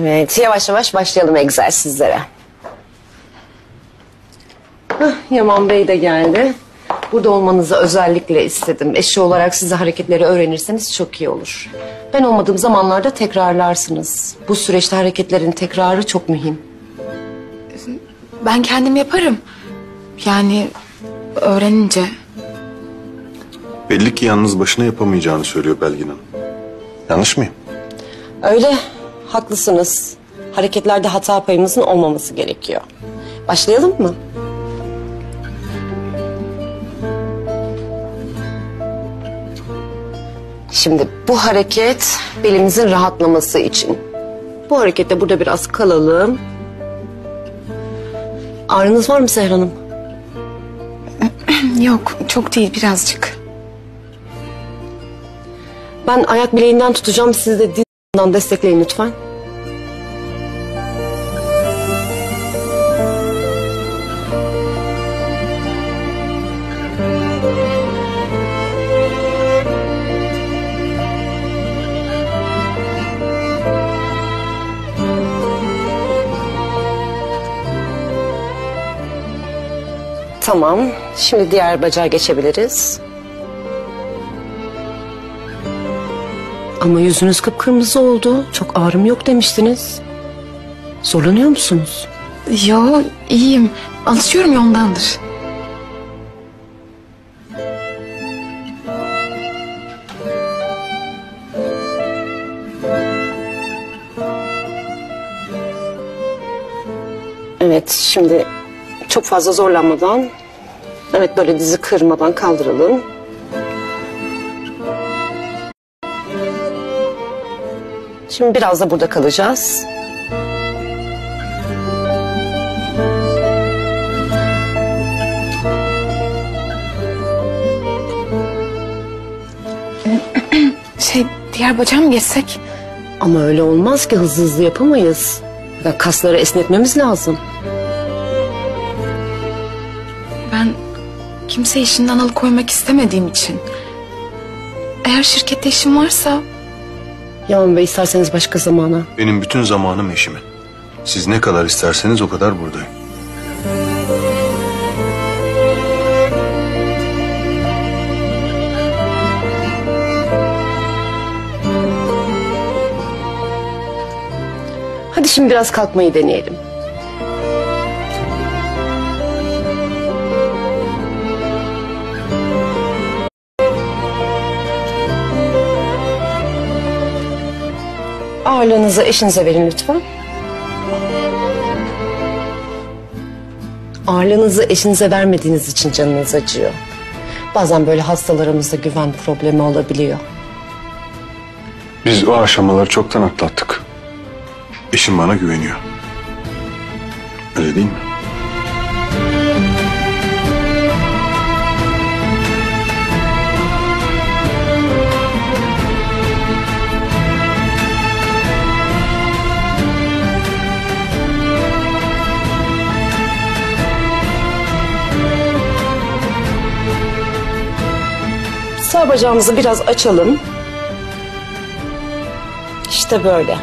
Evet, yavaş yavaş başlayalım egzersizlere. Yaman Bey de geldi. Burada olmanızı özellikle istedim. Eşi olarak size hareketleri öğrenirseniz çok iyi olur. Ben olmadığım zamanlarda tekrarlarsınız. Bu süreçte hareketlerin tekrarı çok mühim. Ben kendim yaparım. Yani öğrenince. Belli ki yalnız başına yapamayacağını söylüyor Belgin Hanım. Yanlış mıyım? Öyle, haklısınız. Hareketlerde hata payımızın olmaması gerekiyor. Başlayalım mı? Şimdi bu hareket belimizin rahatlaması için. Bu harekette burada biraz kalalım. Ağrınız var mı Seher Hanım? Yok, çok değil, birazcık. Ben ayak bileğinden tutacağım. Siz de dizden destekleyin lütfen. Tamam. Şimdi diğer bacağa geçebiliriz. Ama yüzünüz kıpkırmızı oldu. Çok ağrım yok demiştiniz. Zorlanıyor musunuz? Yo, iyiyim. Alışıyorum ya, ondandır. Evet, şimdi çok fazla zorlanmadan, evet böyle dizi kırmadan kaldıralım. Şimdi biraz da burada kalacağız. Diğer bacağa mı geçsek? Ama öyle olmaz ki, hızlı hızlı yapamayız. Ya kasları esnetmemiz lazım. Ben kimse işinden alıkoymak istemediğim için. Eğer şirkette işim varsa... Yaman Bey, isterseniz başka zamana. Benim bütün zamanım eşime. Siz ne kadar isterseniz o kadar buradayım. Hadi şimdi biraz kalkmayı deneyelim. Ağırlığınızı eşinize verin lütfen. Ağırlığınızı eşinize vermediğiniz için canınız acıyor. Bazen böyle hastalarımızda güven problemi olabiliyor. Biz o aşamaları çoktan atlattık. Eşim bana güveniyor. Öyle değil mi? Sağ bacağımızı biraz açalım. İşte böyle.